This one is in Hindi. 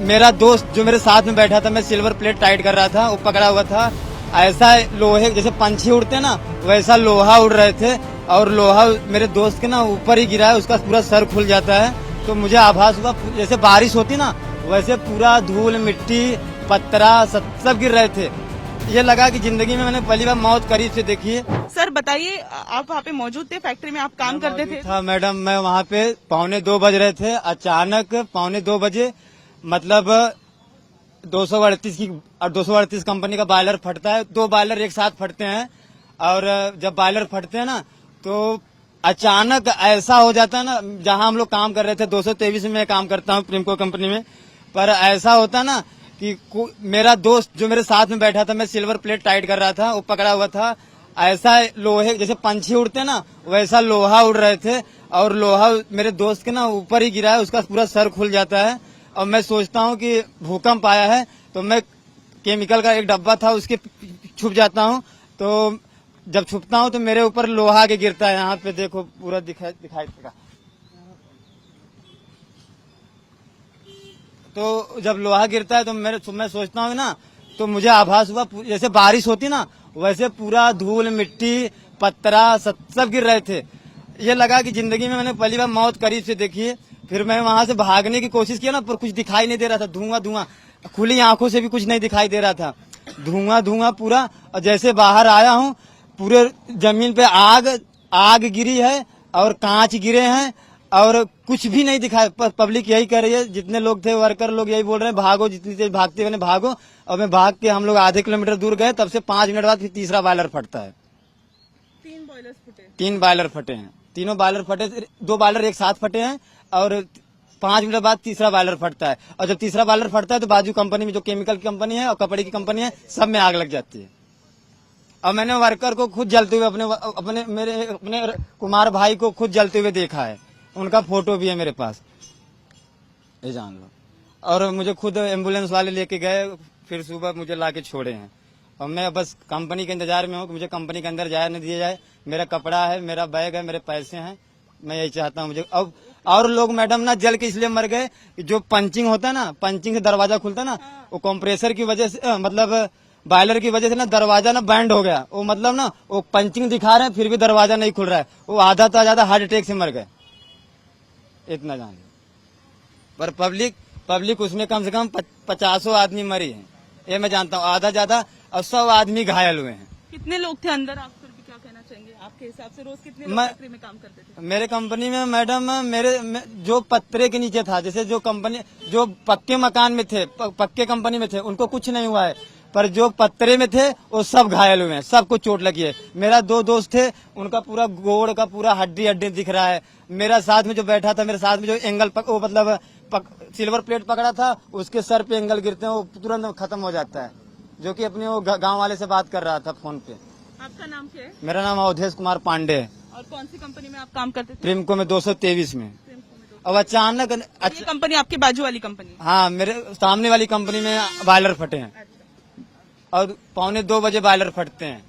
मेरा दोस्त जो मेरे साथ में बैठा था, मैं सिल्वर प्लेट टाइट कर रहा था, वो पकड़ा हुआ था। ऐसा लोहे जैसे पंछी उड़ते हैं ना, वैसा लोहा उड़ रहे थे और लोहा मेरे दोस्त के ना ऊपर ही गिरा है, उसका पूरा सर खुल जाता है। तो मुझे आभास हुआ जैसे बारिश होती ना, वैसे पूरा धूल मिट्टी पत्थरा सब गिर रहे थे। ये लगा कि जिंदगी में मैंने पहली बार मौत करीब से देखी है। सर बताइए, आप वहाँ पे मौजूद थे, फैक्ट्री में आप काम करते थे? था मैडम, मैं वहाँ पे 1:45 बज रहे थे। अचानक 1:45 बजे मतलब 238 कंपनी का बॉयलर फटता है। 2 बॉयलर एक साथ फटते हैं और जब बॉयलर फटते हैं ना तो अचानक ऐसा हो जाता है ना, जहां हम लोग काम कर रहे थे 223 में काम करता हूं प्रिमको कंपनी में, पर ऐसा होता है ना कि मेरा दोस्त जो मेरे साथ में बैठा था, मैं सिल्वर प्लेट टाइट कर रहा था, वो पकड़ा हुआ था। ऐसा लोहे जैसे पंछी उड़ते हैं ना, वैसा लोहा उड़ रहे थे और लोहा मेरे दोस्त के ना ऊपर ही गिरा है, उसका पूरा सर खुल जाता है। और मैं सोचता हूँ कि भूकंप आया है, तो मैं केमिकल का एक डब्बा था उसके छुप जाता हूँ। तो जब छुपता हूँ तो मेरे ऊपर लोहा के गिरता है। यहाँ पे देखो पूरा दिखाई देगा। तो जब लोहा गिरता है तो मैं सोचता हूँ ना, तो मुझे आभास हुआ जैसे बारिश होती ना, वैसे पूरा धूल मिट्टी पत्थरा सब गिर रहे थे। ये लगा कि जिंदगी में मैंने पहली बार मौत करीब से देखी है। फिर मैं वहां से भागने की कोशिश किया ना, पर कुछ दिखाई नहीं दे रहा था। धुआं खुली आंखों से भी कुछ नहीं दिखाई दे रहा था, धुआं पूरा। और जैसे बाहर आया हूँ, पूरे जमीन पे आग गिरी है और कांच गिरे हैं और कुछ भी नहीं दिखाई। पब्लिक यही कह रही है, जितने लोग थे वर्कर लोग यही बोल रहे हैं, भागो, जितनी तेज भागते हुए भागो। और मैं भाग के, हम लोग आधे किलोमीटर दूर गए, तब से 5 मिनट बाद फिर तीसरा बॉयलर फटता है। 3 बॉयलर्स फटे? 3 बॉयलर फटे हैं, तीनों बॉयलर फटे। 2 बॉयलर एक साथ फटे हैं और 5 मिनट बाद तीसरा बॉयलर फटता है। और जब तीसरा बॉयलर फटता है तो बाजू कंपनी में जो केमिकल की कंपनी है और कपड़े की कंपनी है, सब में आग लग जाती है। और मैंने वर्कर को खुद जलते हुए अपने कुमार भाई को खुद जलते हुए देखा है, उनका फोटो भी है मेरे पास, ये जान लो। और मुझे खुद एम्बुलेंस वाले लेके गए, फिर सुबह मुझे लाके छोड़े हैं। और मैं बस कंपनी के इंतजार में हूँ कि मुझे कंपनी के अंदर जाए न दिया जाए। मेरा कपड़ा है, मेरा बैग है, मेरे पैसे हैं, मैं यही चाहता हूँ मुझे। अब और लोग मैडम ना जल के इसलिए मर गए, जो पंचिंग होता है ना, पंचिंग से दरवाजा खुलता है ना, वो कंप्रेसर की वजह से मतलब बॉयलर की वजह से ना दरवाजा ना बैंड हो गया। वो मतलब ना वो पंचिंग दिखा रहे हैं फिर भी दरवाजा नहीं खुल रहा है। वो आधा तो ज्यादा हार्ट अटैक से मर गए, इतना जान लो। पर पब्लिक उसमें कम से कम 50 आदमी मरी है, ये मैं जानता हूँ, आधा ज्यादा। और 100 आदमी घायल हुए हैं। कितने लोग थे अंदर? आप फिर भी क्या कहना चाहेंगे? आपके हिसाब से रोज कितने लोग फैक्ट्री में काम करते थे? मेरे कंपनी में मैडम, जो पत्रे के नीचे था, जैसे जो पक्के मकान में थे, पक्के कंपनी में थे, उनको कुछ नहीं हुआ है, पर जो पत्रे में थे वो सब घायल हुए हैं, सबको चोट लगी है। मेरा 2 दोस्त थे, उनका पूरा गोड़ का पूरा हड्डी दिख रहा है। मेरा साथ में जो बैठा था, मेरे साथ में जो एंगल वो मतलब सिल्वर प्लेट पकड़ा था, उसके सर पे एंगल गिरते हैं, वो तुरंत खत्म हो जाता है। जो कि अपने वो गांव वाले से बात कर रहा था फोन पे। आपका नाम क्या है? मेरा नाम अवधेश कुमार पांडे है। और कौन सी कंपनी में आप काम करते थे? प्रिमको में 223 में। अब अचानक ये कंपनी आपके बाजू वाली कंपनी? हाँ, मेरे सामने वाली कंपनी में बॉयलर फटे हैं और 1:45 बजे बॉयलर फटते हैं।